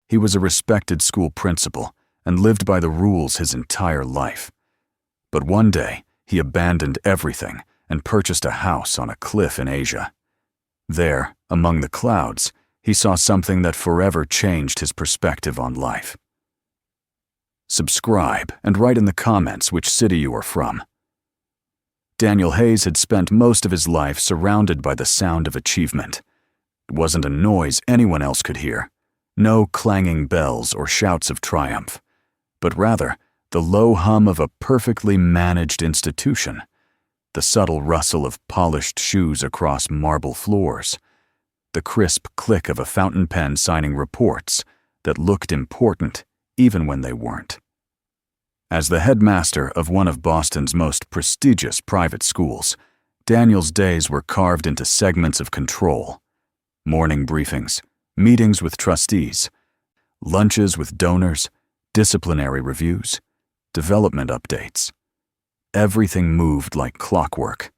He was a respected school principal and lived by the rules his entire life. But one day, he abandoned everything and purchased a house on a cliff in Asia. There, among the clouds, he saw something that forever changed his perspective on life. Subscribe and write in the comments which city you are from. Daniel Hayes had spent most of his life surrounded by the sound of achievement. It wasn't a noise anyone else could hear, no clanging bells or shouts of triumph, but rather the low hum of a perfectly managed institution, the subtle rustle of polished shoes across marble floors, the crisp click of a fountain pen signing reports that looked important even when they weren't. As the headmaster of one of Boston's most prestigious private schools, Daniel's days were carved into segments of control: morning briefings, meetings with trustees, lunches with donors, disciplinary reviews, development updates. Everything moved like clockwork.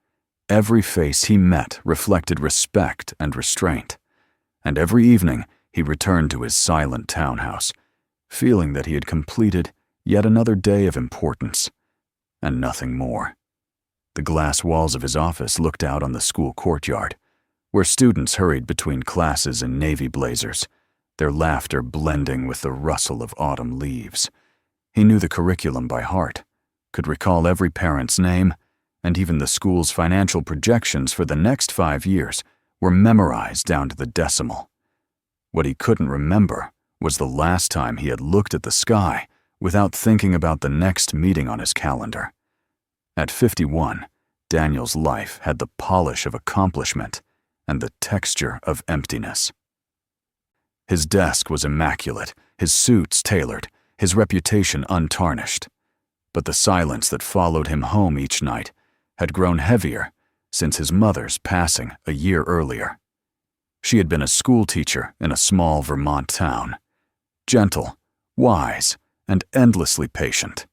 Every face he met reflected respect and restraint, and every evening he returned to his silent townhouse, feeling that he had completed yet another day of importance, and nothing more. The glass walls of his office looked out on the school courtyard, where students hurried between classes in navy blazers, their laughter blending with the rustle of autumn leaves. He knew the curriculum by heart, could recall every parent's name, and even the school's financial projections for the next 5 years were memorized down to the decimal. What he couldn't remember was the last time he had looked at the sky without thinking about the next meeting on his calendar. At 51, Daniel's life had the polish of accomplishment and the texture of emptiness. His desk was immaculate, his suits tailored, his reputation untarnished. But the silence that followed him home each night had grown heavier since his mother's passing a year earlier. She had been a school teacher in a small Vermont town, gentle, wise, and endlessly patient.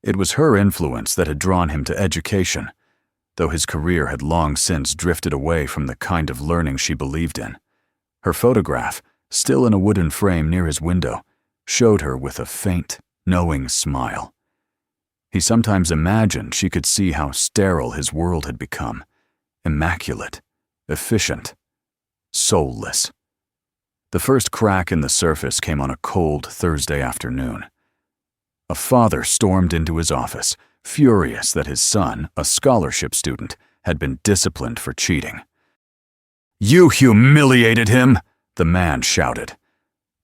It was her influence that had drawn him to education, though his career had long since drifted away from the kind of learning she believed in. Her photograph, still in a wooden frame near his window, showed her with a faint, knowing smile. He sometimes imagined she could see how sterile his world had become, immaculate, efficient, soulless. The first crack in the surface came on a cold Thursday afternoon. A father stormed into his office, furious that his son, a scholarship student, had been disciplined for cheating. "You humiliated him!" the man shouted.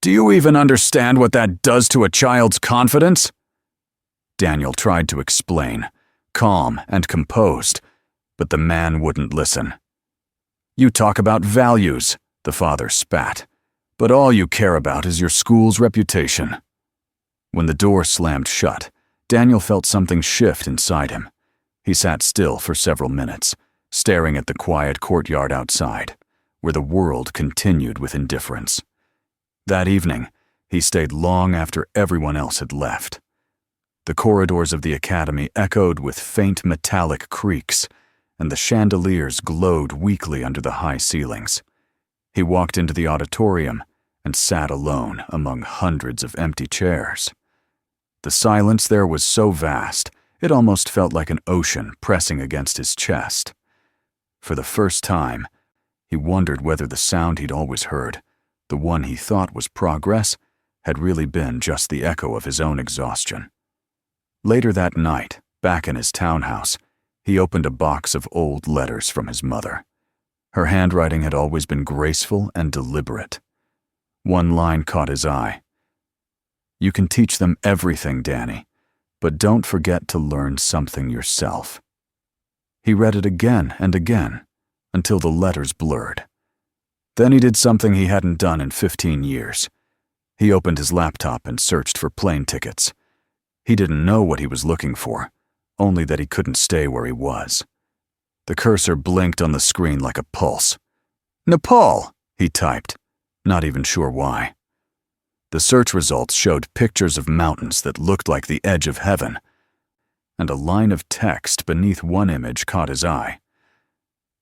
"Do you even understand what that does to a child's confidence?" Daniel tried to explain, calm and composed, but the man wouldn't listen. "You talk about values," the father spat, "but all you care about is your school's reputation." When the door slammed shut, Daniel felt something shift inside him. He sat still for several minutes, staring at the quiet courtyard outside, where the world continued with indifference. That evening, he stayed long after everyone else had left. The corridors of the academy echoed with faint metallic creaks, and the chandeliers glowed weakly under the high ceilings. He walked into the auditorium and sat alone among hundreds of empty chairs. The silence there was so vast, it almost felt like an ocean pressing against his chest. For the first time, he wondered whether the sound he'd always heard, the one he thought was progress, had really been just the echo of his own exhaustion. Later that night, back in his townhouse, he opened a box of old letters from his mother. Her handwriting had always been graceful and deliberate. One line caught his eye. "You can teach them everything, Danny, but don't forget to learn something yourself." He read it again and again, until the letters blurred. Then he did something he hadn't done in 15 years. He opened his laptop and searched for plane tickets. He didn't know what he was looking for, only that he couldn't stay where he was. The cursor blinked on the screen like a pulse. "Nepal," he typed, not even sure why. The search results showed pictures of mountains that looked like the edge of heaven, and a line of text beneath one image caught his eye.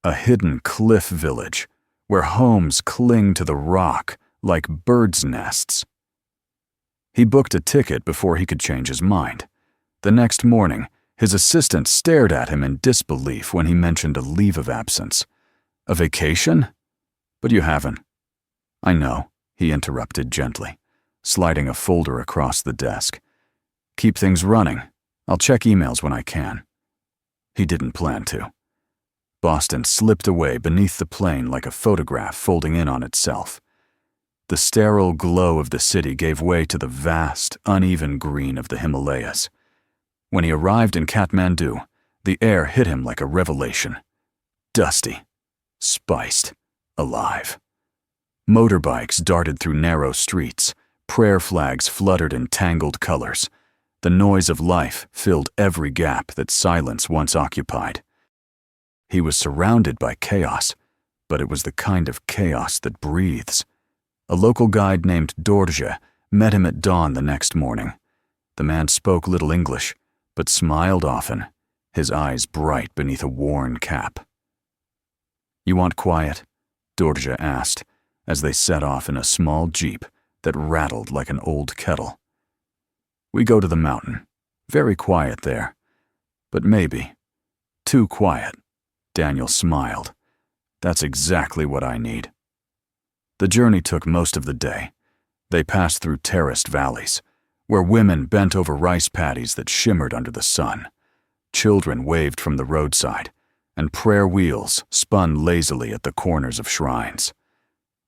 A hidden cliff village, where homes cling to the rock like birds' nests. He booked a ticket before he could change his mind. The next morning, his assistant stared at him in disbelief when he mentioned a leave of absence. A vacation? But you haven't. I know, he interrupted gently, sliding a folder across the desk. Keep things running. I'll check emails when I can. He didn't plan to. Boston slipped away beneath the plane like a photograph folding in on itself. The sterile glow of the city gave way to the vast, uneven green of the Himalayas. When he arrived in Kathmandu, the air hit him like a revelation. Dusty, spiced, alive. Motorbikes darted through narrow streets. Prayer flags fluttered in tangled colors. The noise of life filled every gap that silence once occupied. He was surrounded by chaos, but it was the kind of chaos that breathes. A local guide named Dorje met him at dawn the next morning. The man spoke little English, but smiled often, his eyes bright beneath a worn cap. "You want quiet?" Dorje asked, as they set off in a small jeep that rattled like an old kettle. "We go to the mountain. Very quiet there. But maybe too quiet." Daniel smiled. "That's exactly what I need." The journey took most of the day. They passed through terraced valleys, where women bent over rice paddies that shimmered under the sun. Children waved from the roadside, and prayer wheels spun lazily at the corners of shrines.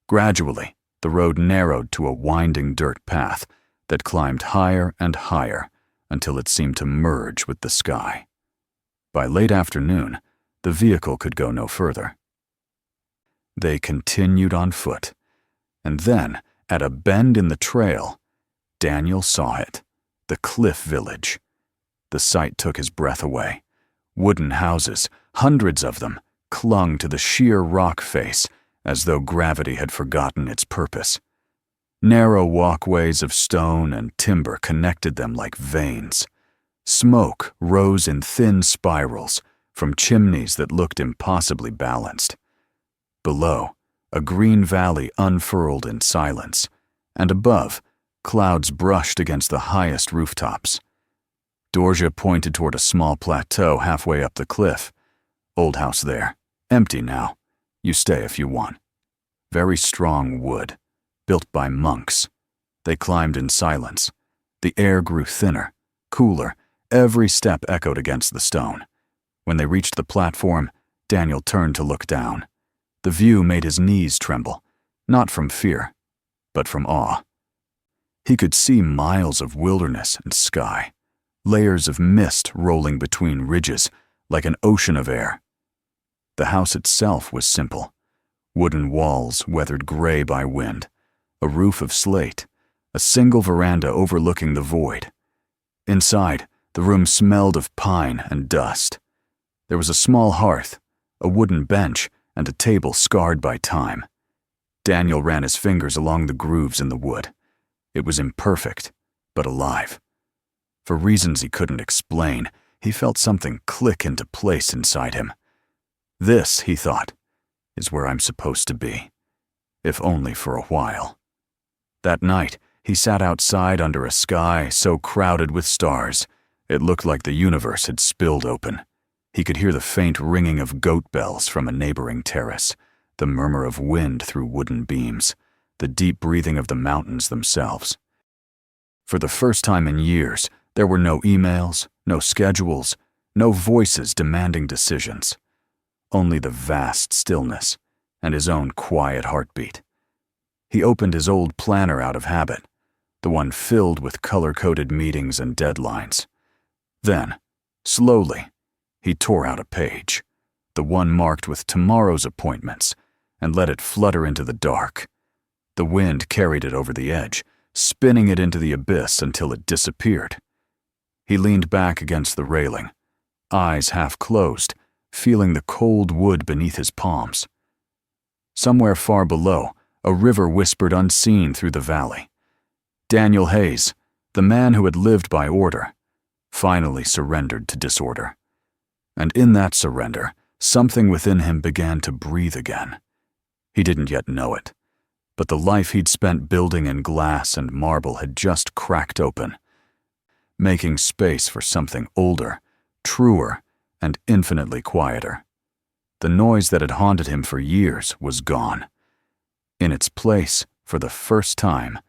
Gradually, the road narrowed to a winding dirt path that climbed higher and higher until it seemed to merge with the sky. By late afternoon, the vehicle could go no further. They continued on foot, and then, at a bend in the trail, Daniel saw it, the cliff village. The sight took his breath away. Wooden houses, hundreds of them, clung to the sheer rock face as though gravity had forgotten its purpose. Narrow walkways of stone and timber connected them like veins. Smoke rose in thin spirals from chimneys that looked impossibly balanced. Below, a green valley unfurled in silence, and above, clouds brushed against the highest rooftops. Dorje pointed toward a small plateau halfway up the cliff. "Old house there, empty now. You stay if you want. Very strong wood, built by monks." They climbed in silence. The air grew thinner, cooler. Every step echoed against the stone. When they reached the platform, Daniel turned to look down. The view made his knees tremble, not from fear, but from awe. He could see miles of wilderness and sky, layers of mist rolling between ridges like an ocean of air. The house itself was simple. Wooden walls weathered gray by wind, a roof of slate, a single veranda overlooking the void. Inside, the room smelled of pine and dust. There was a small hearth, a wooden bench, and a table scarred by time. Daniel ran his fingers along the grooves in the wood. It was imperfect, but alive. For reasons he couldn't explain, he felt something click into place inside him. This, he thought, is where I'm supposed to be, if only for a while. That night, he sat outside under a sky so crowded with stars, it looked like the universe had spilled open. He could hear the faint ringing of goat bells from a neighboring terrace, the murmur of wind through wooden beams, the deep breathing of the mountains themselves. For the first time in years, there were no emails, no schedules, no voices demanding decisions. Only the vast stillness and his own quiet heartbeat. He opened his old planner out of habit, the one filled with color-coded meetings and deadlines. Then, slowly, he tore out a page, the one marked with tomorrow's appointments, and let it flutter into the dark. The wind carried it over the edge, spinning it into the abyss until it disappeared. He leaned back against the railing, eyes half closed, feeling the cold wood beneath his palms. Somewhere far below, a river whispered unseen through the valley. Daniel Hayes, the man who had lived by order, finally surrendered to disorder. And in that surrender, something within him began to breathe again. He didn't yet know it, but the life he'd spent building in glass and marble had just cracked open, making space for something older, truer, and infinitely quieter. The noise that had haunted him for years was gone. In its place, for the first time,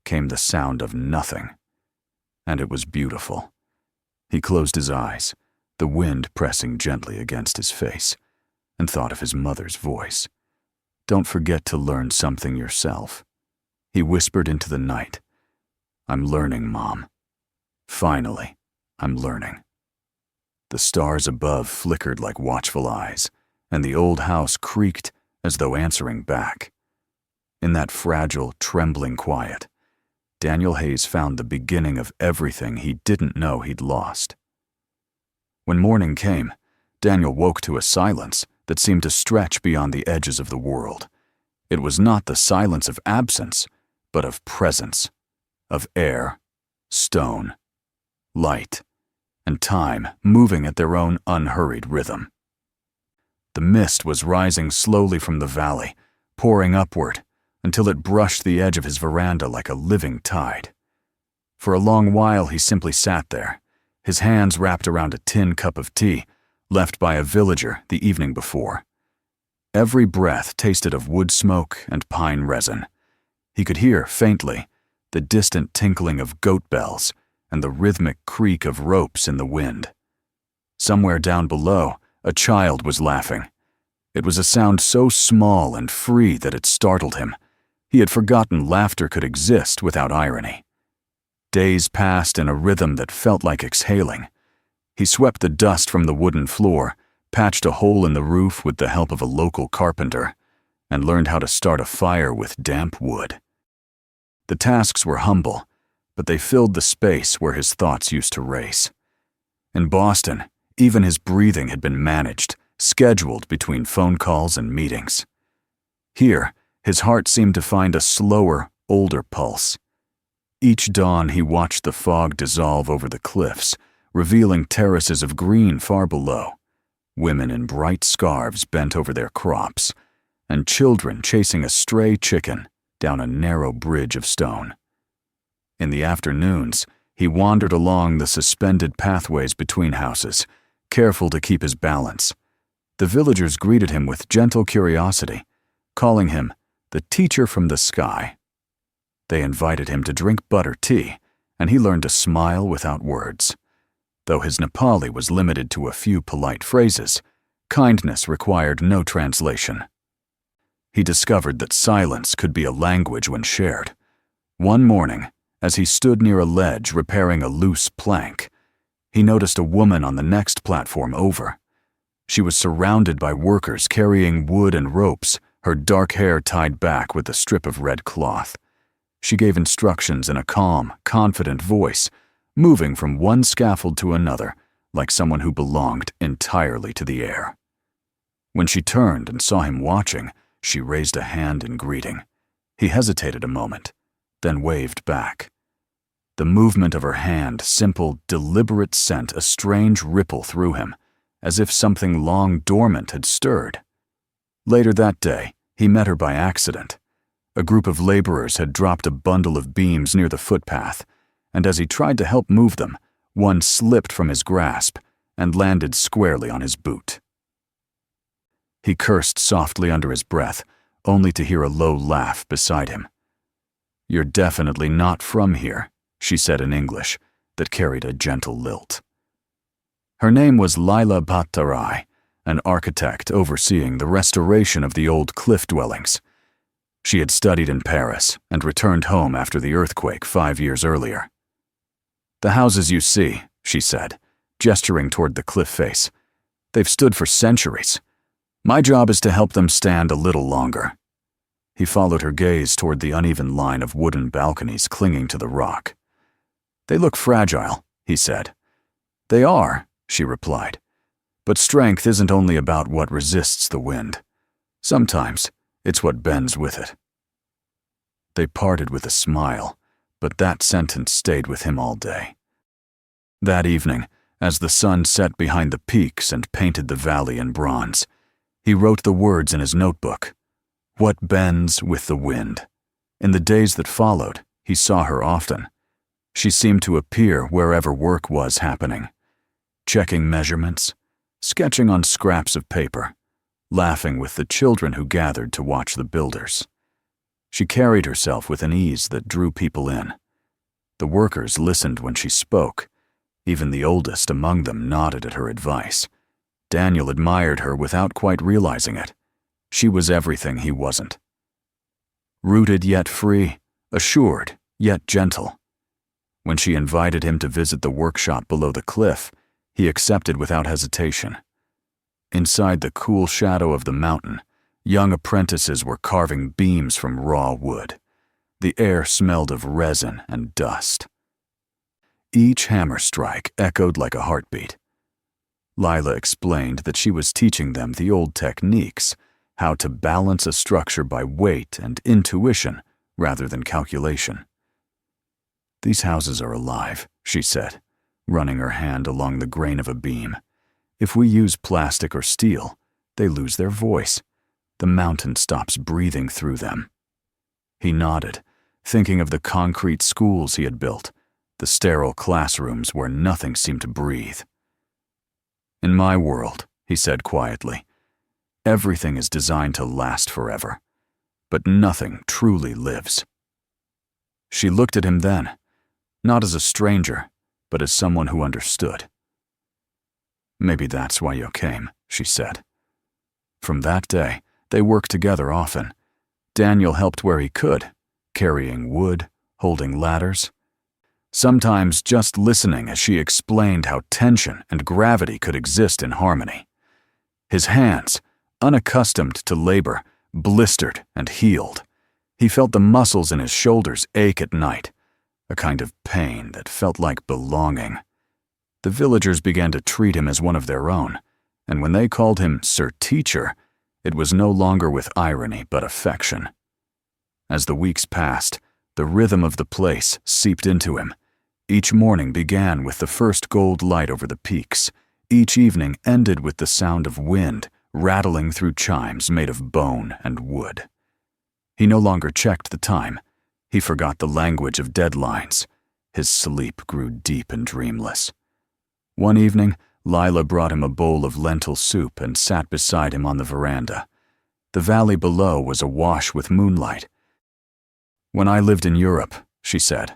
came the sound of nothing. And it was beautiful. He closed his eyes, the wind pressing gently against his face, and thought of his mother's voice. "Don't forget to learn something yourself." He whispered into the night. "I'm learning, Mom. Finally, I'm learning." The stars above flickered like watchful eyes, and the old house creaked as though answering back. In that fragile, trembling quiet, Daniel Hayes found the beginning of everything he didn't know he'd lost. When morning came, Daniel woke to a silence that seemed to stretch beyond the edges of the world. It was not the silence of absence, but of presence, of air, stone, light, and time moving at their own unhurried rhythm. The mist was rising slowly from the valley, pouring upward, until it brushed the edge of his veranda like a living tide. For a long while he simply sat there, his hands wrapped around a tin cup of tea, left by a villager the evening before. Every breath tasted of wood smoke and pine resin. He could hear, faintly, the distant tinkling of goat bells and the rhythmic creak of ropes in the wind. Somewhere down below, a child was laughing. It was a sound so small and free that it startled him. He had forgotten laughter could exist without irony. Days passed in a rhythm that felt like exhaling. He swept the dust from the wooden floor, patched a hole in the roof with the help of a local carpenter, and learned how to start a fire with damp wood. The tasks were humble, but they filled the space where his thoughts used to race. In Boston, even his breathing had been managed, scheduled between phone calls and meetings. Here, his heart seemed to find a slower, older pulse. Each dawn he watched the fog dissolve over the cliffs, revealing terraces of green far below, women in bright scarves bent over their crops, and children chasing a stray chicken down a narrow bridge of stone. In the afternoons, he wandered along the suspended pathways between houses, careful to keep his balance. The villagers greeted him with gentle curiosity, calling him the teacher from the sky. They invited him to drink butter tea, and he learned to smile without words. Though his Nepali was limited to a few polite phrases, kindness required no translation. He discovered that silence could be a language when shared. One morning, as he stood near a ledge repairing a loose plank, he noticed a woman on the next platform over. She was surrounded by workers carrying wood and ropes, her dark hair tied back with a strip of red cloth. She gave instructions in a calm, confident voice, moving from one scaffold to another, like someone who belonged entirely to the air. When she turned and saw him watching, she raised a hand in greeting. He hesitated a moment, then waved back. The movement of her hand, simple, deliberate, sent a strange ripple through him, as if something long dormant had stirred. Later that day, he met her by accident. A group of laborers had dropped a bundle of beams near the footpath, and as he tried to help move them, one slipped from his grasp and landed squarely on his boot. He cursed softly under his breath, only to hear a low laugh beside him. "You're definitely not from here," she said in English that carried a gentle lilt. Her name was Lila Bhattarai, an architect overseeing the restoration of the old cliff dwellings. She had studied in Paris and returned home after the earthquake 5 years earlier. "The houses you see," she said, gesturing toward the cliff face, "they've stood for centuries. My job is to help them stand a little longer." He followed her gaze toward the uneven line of wooden balconies clinging to the rock. "They look fragile," he said. "They are," she replied. "But strength isn't only about what resists the wind. Sometimes it's what bends with it." They parted with a smile, but that sentence stayed with him all day. That evening, as the sun set behind the peaks and painted the valley in bronze, he wrote the words in his notebook: "What bends with the wind?" In the days that followed, he saw her often. She seemed to appear wherever work was happening, checking measurements, sketching on scraps of paper, laughing with the children who gathered to watch the builders. She carried herself with an ease that drew people in. The workers listened when she spoke. Even the oldest among them nodded at her advice. Daniel admired her without quite realizing it. She was everything he wasn't. Rooted yet free, assured yet gentle. When she invited him to visit the workshop below the cliff, he accepted without hesitation. Inside the cool shadow of the mountain, young apprentices were carving beams from raw wood. The air smelled of resin and dust. Each hammer strike echoed like a heartbeat. Lila explained that she was teaching them the old techniques, how to balance a structure by weight and intuition rather than calculation. "These houses are alive," she said, running her hand along the grain of a beam. "If we use plastic or steel, they lose their voice. The mountain stops breathing through them." He nodded, thinking of the concrete schools he had built, the sterile classrooms where nothing seemed to breathe. "In my world," he said quietly, "everything is designed to last forever, but nothing truly lives." She looked at him then, not as a stranger, but as someone who understood. "Maybe that's why you came," she said. From that day, they worked together often. Daniel helped where he could, carrying wood, holding ladders. Sometimes just listening as she explained how tension and gravity could exist in harmony. His hands, unaccustomed to labor, blistered and healed. He felt the muscles in his shoulders ache at night, a kind of pain that felt like belonging. The villagers began to treat him as one of their own, and when they called him Sir Teacher, it was no longer with irony but affection. As the weeks passed, the rhythm of the place seeped into him. Each morning began with the first gold light over the peaks. Each evening ended with the sound of wind rattling through chimes made of bone and wood. He no longer checked the time. He forgot the language of deadlines. His sleep grew deep and dreamless. One evening, Lila brought him a bowl of lentil soup and sat beside him on the veranda. The valley below was awash with moonlight. "When I lived in Europe," she said,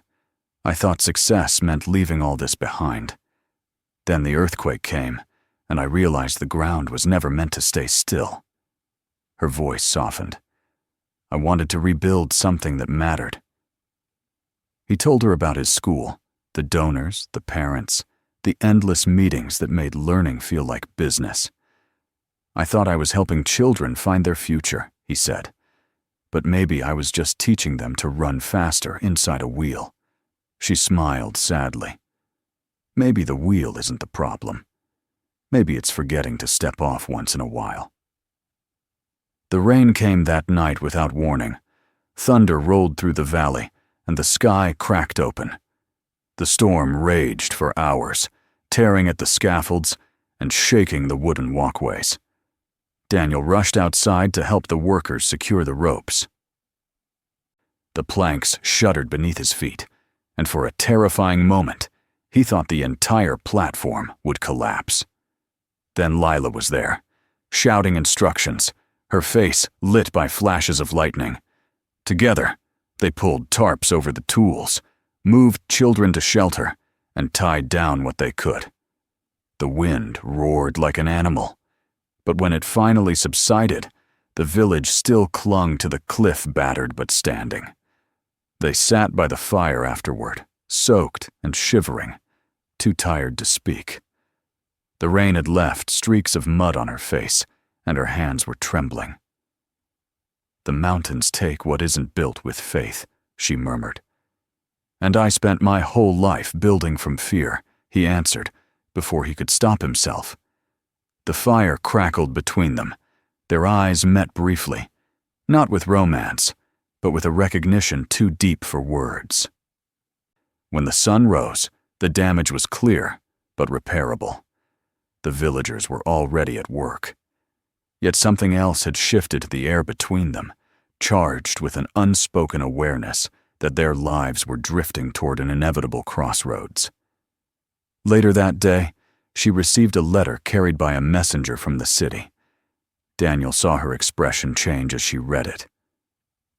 "I thought success meant leaving all this behind. Then the earthquake came, and I realized the ground was never meant to stay still." Her voice softened. "I wanted to rebuild something that mattered." He told her about his school, the donors, the parents, the endless meetings that made learning feel like business. "I thought I was helping children find their future," he said. "But maybe I was just teaching them to run faster inside a wheel." She smiled sadly. "Maybe the wheel isn't the problem. Maybe it's forgetting to step off once in a while." The rain came that night without warning. Thunder rolled through the valley, and the sky cracked open. The storm raged for hours, tearing at the scaffolds and shaking the wooden walkways. Daniel rushed outside to help the workers secure the ropes. The planks shuddered beneath his feet, and for a terrifying moment, he thought the entire platform would collapse. Then Lila was there, shouting instructions, her face lit by flashes of lightning. Together, they pulled tarps over the tools, moved children to shelter, and tied down what they could. The wind roared like an animal, but when it finally subsided, the village still clung to the cliff, battered but standing. They sat by the fire afterward, soaked and shivering, too tired to speak. The rain had left streaks of mud on her face, and her hands were trembling. "The mountains take what isn't built with faith," she murmured. "And I spent my whole life building from fear," he answered, before he could stop himself. The fire crackled between them. Their eyes met briefly, not with romance, but with a recognition too deep for words. When the sun rose, the damage was clear, but repairable. The villagers were already at work. Yet something else had shifted the air between them, charged with an unspoken awareness that their lives were drifting toward an inevitable crossroads. Later that day, she received a letter carried by a messenger from the city. Daniel saw her expression change as she read it.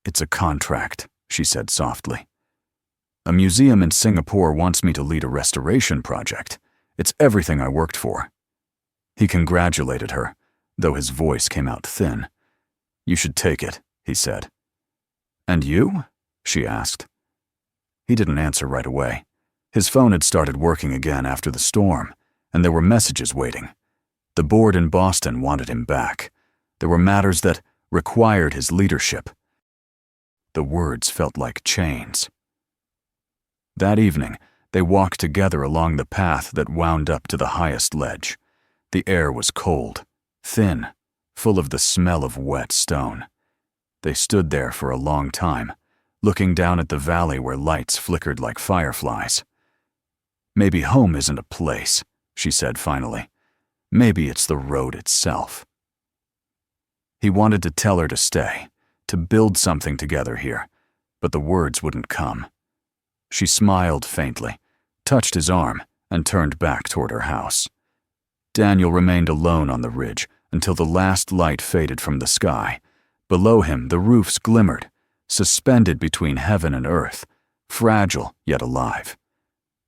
"It's a contract," she said softly. "A museum in Singapore wants me to lead a restoration project. It's everything I worked for." He congratulated her, though his voice came out thin. "You should take it," he said. "And you?" she asked. He didn't answer right away. His phone had started working again after the storm, and there were messages waiting. The board in Boston wanted him back. There were matters that required his leadership. The words felt like chains. That evening, they walked together along the path that wound up to the highest ledge. The air was cold, thin, full of the smell of wet stone. They stood there for a long time, looking down at the valley where lights flickered like fireflies. "Maybe home isn't a place," she said finally. "Maybe it's the road itself." He wanted to tell her to stay, to build something together here, but the words wouldn't come. She smiled faintly, touched his arm, and turned back toward her house. Daniel remained alone on the ridge until the last light faded from the sky. Below him, the roofs glimmered, suspended between heaven and earth, fragile yet alive.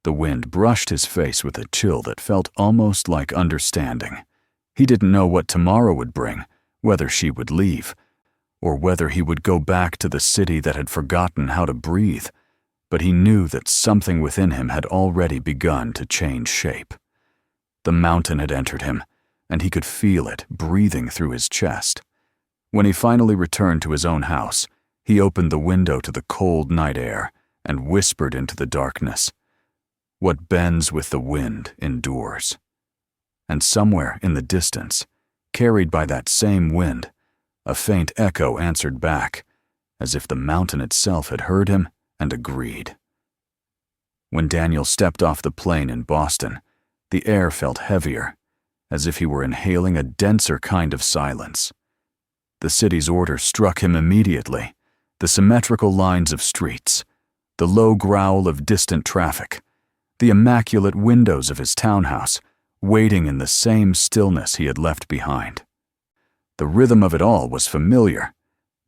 The wind brushed his face with a chill that felt almost like understanding. He didn't know what tomorrow would bring, whether she would leave, or whether he would go back to the city that had forgotten how to breathe, but he knew that something within him had already begun to change shape. The mountain had entered him, and he could feel it breathing through his chest. When he finally returned to his own house, he opened the window to the cold night air and whispered into the darkness, "What bends with the wind endures." And somewhere in the distance, carried by that same wind, a faint echo answered back, as if the mountain itself had heard him and agreed. When Daniel stepped off the plane in Boston, the air felt heavier, as if he were inhaling a denser kind of silence. The city's order struck him immediately, the symmetrical lines of streets, the low growl of distant traffic, the immaculate windows of his townhouse, waiting in the same stillness he had left behind. The rhythm of it all was familiar,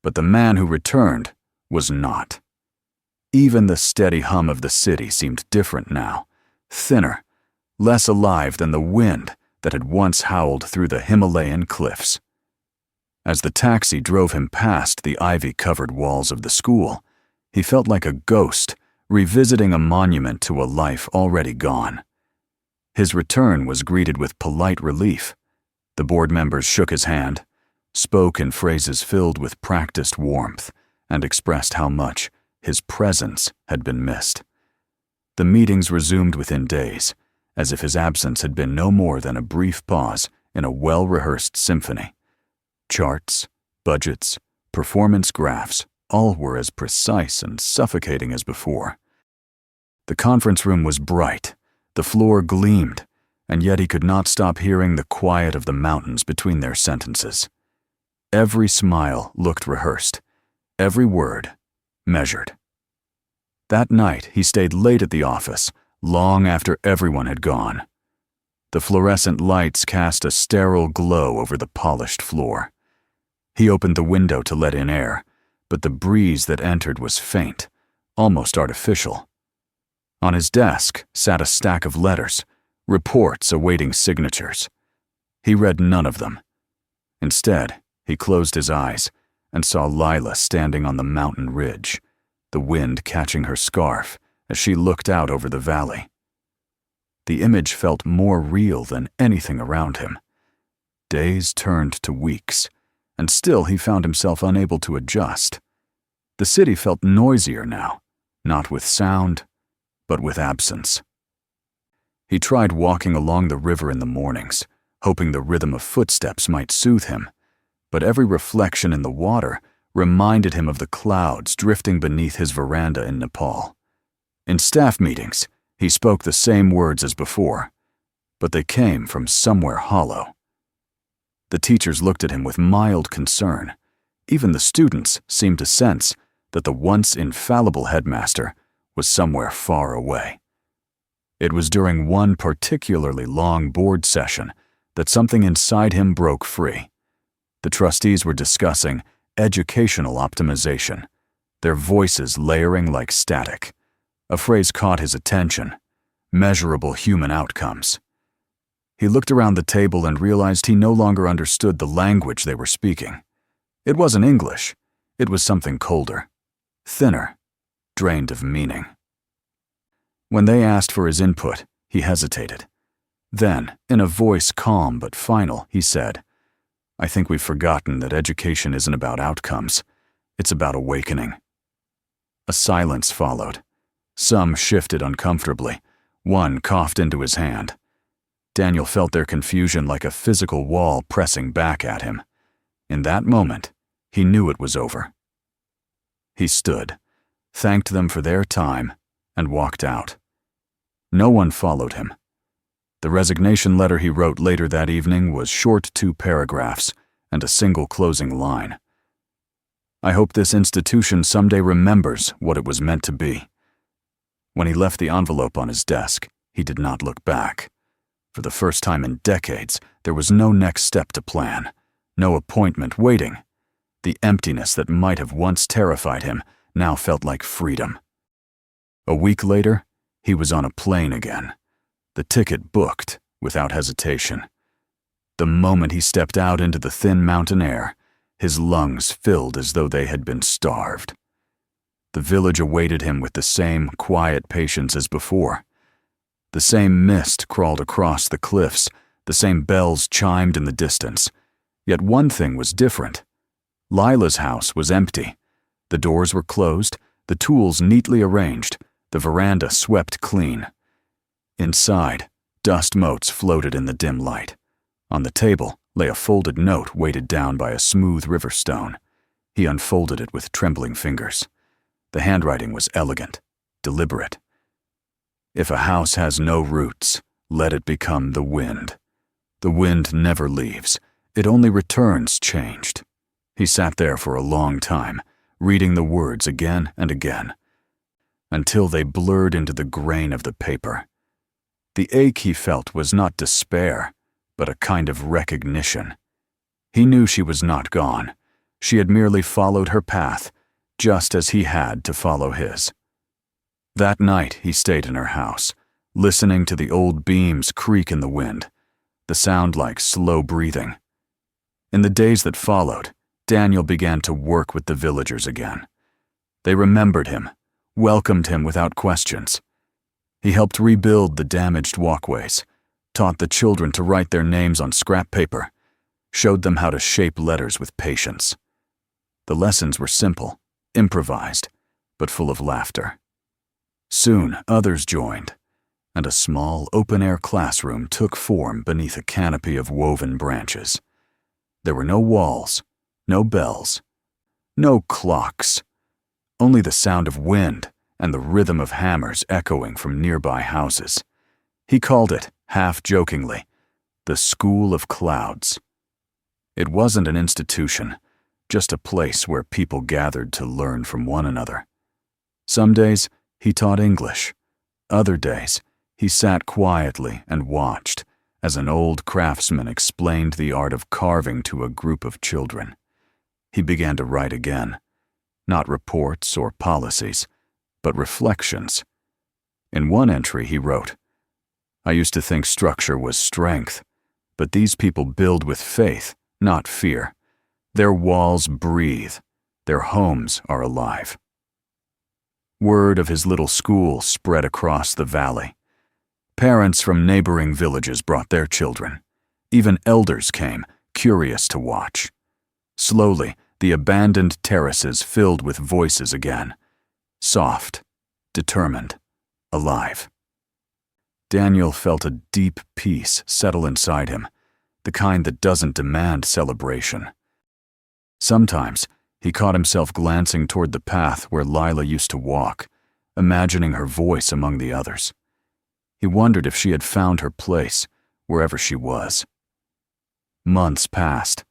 but the man who returned was not. Even the steady hum of the city seemed different now, thinner, less alive than the wind that had once howled through the Himalayan cliffs. As the taxi drove him past the ivy-covered walls of the school, he felt like a ghost revisiting a monument to a life already gone. His return was greeted with polite relief. The board members shook his hand, spoke in phrases filled with practiced warmth, and expressed how much his presence had been missed. The meetings resumed within days, as if his absence had been no more than a brief pause in a well-rehearsed symphony. Charts, budgets, performance graphs, all were as precise and suffocating as before. The conference room was bright, the floor gleamed, and yet he could not stop hearing the quiet of the mountains between their sentences. Every smile looked rehearsed, every word measured. That night he stayed late at the office, long after everyone had gone. The fluorescent lights cast a sterile glow over the polished floor. He opened the window to let in air, but the breeze that entered was faint, almost artificial. On his desk sat a stack of letters, reports awaiting signatures. He read none of them. Instead, he closed his eyes and saw Lila standing on the mountain ridge, the wind catching her scarf as she looked out over the valley. The image felt more real than anything around him. Days turned to weeks, and still he found himself unable to adjust. The city felt noisier now, not with sound, but with absence. He tried walking along the river in the mornings, hoping the rhythm of footsteps might soothe him, but every reflection in the water reminded him of the clouds drifting beneath his veranda in Nepal. In staff meetings, he spoke the same words as before, but they came from somewhere hollow. The teachers looked at him with mild concern, Even the students seemed to sense that the once infallible headmaster was somewhere far away. It was during one particularly long board session that something inside him broke free. The trustees were discussing educational optimization, their voices layering like static. A phrase caught his attention: measurable human outcomes. He looked around the table and realized he no longer understood the language they were speaking. It wasn't English. It was something colder, thinner, drained of meaning. When they asked for his input, he hesitated. Then, in a voice calm but final, he said, "I think we've forgotten that education isn't about outcomes. It's about awakening." A silence followed. Some shifted uncomfortably. One coughed into his hand. Daniel felt their confusion like a physical wall pressing back at him. In that moment, he knew it was over. He stood, thanked them for their time, and walked out. No one followed him. The resignation letter he wrote later that evening was short 2 paragraphs and a single closing line. "I hope this institution someday remembers what it was meant to be." When he left the envelope on his desk, he did not look back. For the first time in decades, there was no next step to plan, no appointment waiting. The emptiness that might have once terrified him now felt like freedom. A week later, he was on a plane again, the ticket booked without hesitation. The moment he stepped out into the thin mountain air, his lungs filled as though they had been starved. The village awaited him with the same quiet patience as before. The same mist crawled across the cliffs, the same bells chimed in the distance. Yet one thing was different. Lila's house was empty. The doors were closed, the tools neatly arranged, the veranda swept clean. Inside, dust motes floated in the dim light. On the table lay a folded note weighted down by a smooth river stone. He unfolded it with trembling fingers. The handwriting was elegant, deliberate. "If a house has no roots, let it become the wind. The wind never leaves. It only returns changed." He sat there for a long time, reading the words again and again, until they blurred into the grain of the paper. The ache he felt was not despair, but a kind of recognition. He knew she was not gone. She had merely followed her path, just as he had to follow his. That night he stayed in her house, listening to the old beams creak in the wind, the sound like slow breathing. In the days that followed, Daniel began to work with the villagers again. They remembered him, welcomed him without questions. He helped rebuild the damaged walkways, taught the children to write their names on scrap paper, showed them how to shape letters with patience. The lessons were simple, improvised, but full of laughter. Soon others joined, and a small open-air classroom took form beneath a canopy of woven branches. There were no walls, no bells, no clocks, only the sound of wind and the rhythm of hammers echoing from nearby houses. He called it, half-jokingly, the School of Clouds. It wasn't an institution, just a place where people gathered to learn from one another. Some days, he taught English. Other days, he sat quietly and watched as an old craftsman explained the art of carving to a group of children. He began to write again, not reports or policies, but reflections. In one entry he wrote, "I used to think structure was strength, but these people build with faith, not fear. Their walls breathe. Their homes are alive." Word of his little school spread across the valley. Parents from neighboring villages brought their children. Even elders came, curious to watch. Slowly, the abandoned terraces filled with voices again. Soft, determined, alive. Daniel felt a deep peace settle inside him, the kind that doesn't demand celebration. Sometimes, he caught himself glancing toward the path where Lila used to walk, imagining her voice among the others. He wondered if she had found her place, wherever she was. Months passed.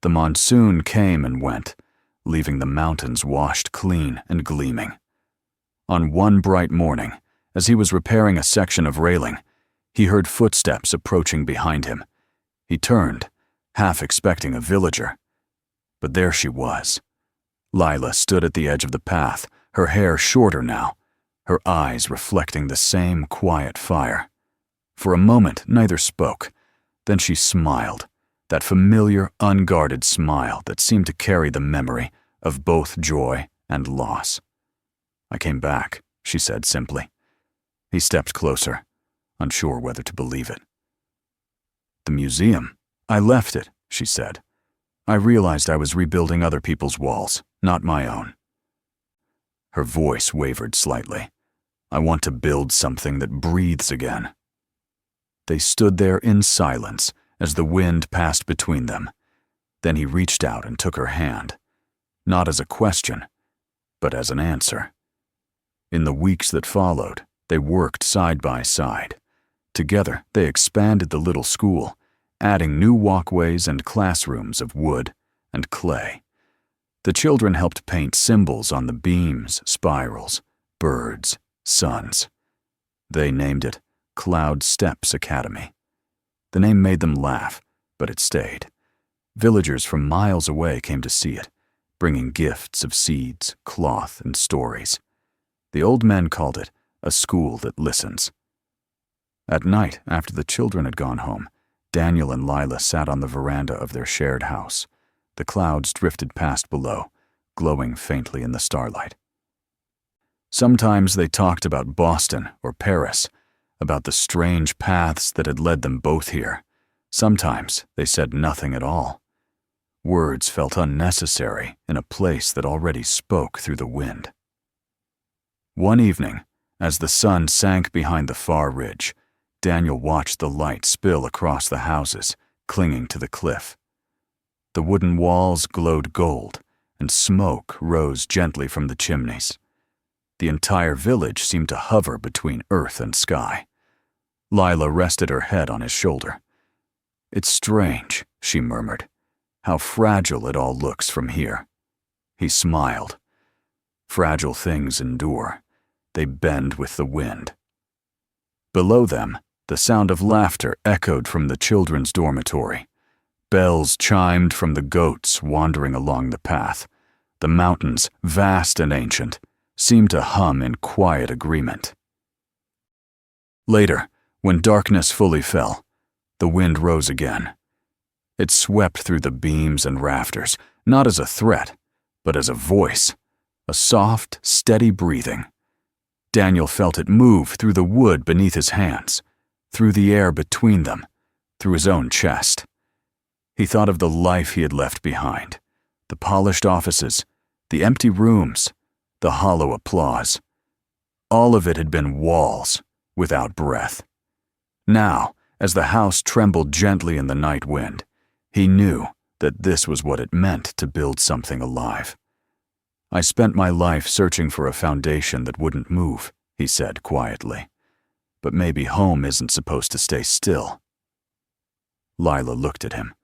The monsoon came and went, leaving the mountains washed clean and gleaming. On one bright morning, as he was repairing a section of railing, he heard footsteps approaching behind him. He turned, half expecting a villager. But there she was. Lila stood at the edge of the path, her hair shorter now, her eyes reflecting the same quiet fire. For a moment, neither spoke. Then she smiled, that familiar, unguarded smile that seemed to carry the memory of both joy and loss. "I came back," she said simply. He stepped closer, unsure whether to believe it. "The museum? I left it," she said. "I realized I was rebuilding other people's walls, not my own." Her voice wavered slightly. "I want to build something that breathes again." They stood there in silence as the wind passed between them. Then he reached out and took her hand, not as a question, but as an answer. In the weeks that followed, they worked side by side. Together, they expanded the little school, adding new walkways and classrooms of wood and clay. The children helped paint symbols on the beams, spirals, birds, suns. They named it Cloud Steps Academy. The name made them laugh, but it stayed. Villagers from miles away came to see it, bringing gifts of seeds, cloth, and stories. The old men called it a school that listens. At night, after the children had gone home, Daniel and Lila sat on the veranda of their shared house. The clouds drifted past below, glowing faintly in the starlight. Sometimes they talked about Boston or Paris, about the strange paths that had led them both here. Sometimes they said nothing at all. Words felt unnecessary in a place that already spoke through the wind. One evening, as the sun sank behind the far ridge, Daniel watched the light spill across the houses, clinging to the cliff. The wooden walls glowed gold, and smoke rose gently from the chimneys. The entire village seemed to hover between earth and sky. Lila rested her head on his shoulder. "It's strange," she murmured, "how fragile it all looks from here." He smiled. "Fragile things endure. They bend with the wind." Below them, the sound of laughter echoed from the children's dormitory. Bells chimed from the goats wandering along the path. The mountains, vast and ancient, seemed to hum in quiet agreement. Later, when darkness fully fell, the wind rose again. It swept through the beams and rafters, not as a threat, but as a voice, a soft, steady breathing. Daniel felt it move through the wood beneath his hands, through the air between them, through his own chest. He thought of the life he had left behind, the polished offices, the empty rooms, the hollow applause. All of it had been walls, without breath. Now, as the house trembled gently in the night wind, he knew that this was what it meant to build something alive. "I spent my life searching for a foundation that wouldn't move," he said quietly. "But maybe home isn't supposed to stay still." Lila looked at him,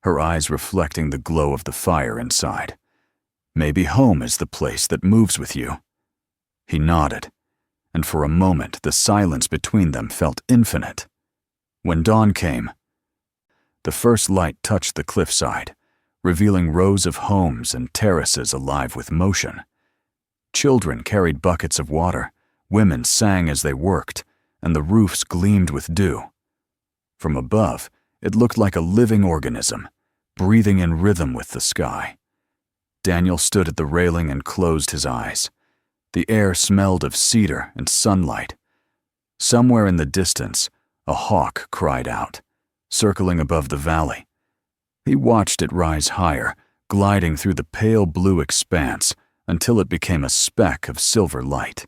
her eyes reflecting the glow of the fire inside. "Maybe home is the place that moves with you." He nodded, and for a moment the silence between them felt infinite. When dawn came, the first light touched the cliffside, revealing rows of homes and terraces alive with motion. Children carried buckets of water, women sang as they worked, and the roofs gleamed with dew. From above, it looked like a living organism, breathing in rhythm with the sky. Daniel stood at the railing and closed his eyes. The air smelled of cedar and sunlight. Somewhere in the distance, a hawk cried out, circling above the valley. He watched it rise higher, gliding through the pale blue expanse until it became a speck of silver light.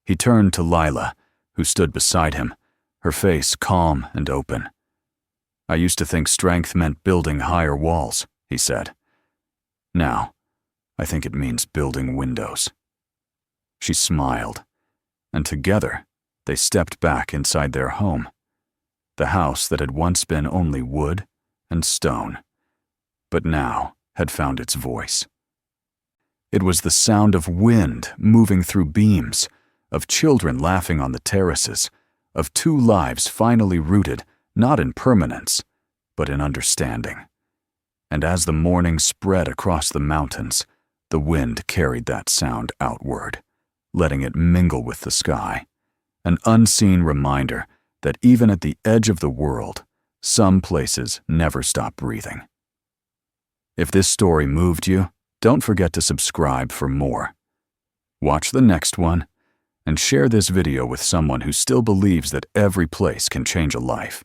He turned to Lila, who stood beside him, her face calm and open. "I used to think strength meant building higher walls," he said. "Now, I think it means building windows." She smiled, and together they stepped back inside their home, the house that had once been only wood and stone, but now had found its voice. It was the sound of wind moving through beams, of children laughing on the terraces, of two lives finally rooted not in permanence, but in understanding. And as the morning spread across the mountains, the wind carried that sound outward, letting it mingle with the sky, an unseen reminder that even at the edge of the world, some places never stop breathing. If this story moved you, don't forget to subscribe for more. Watch the next one, and share this video with someone who still believes that every place can change a life.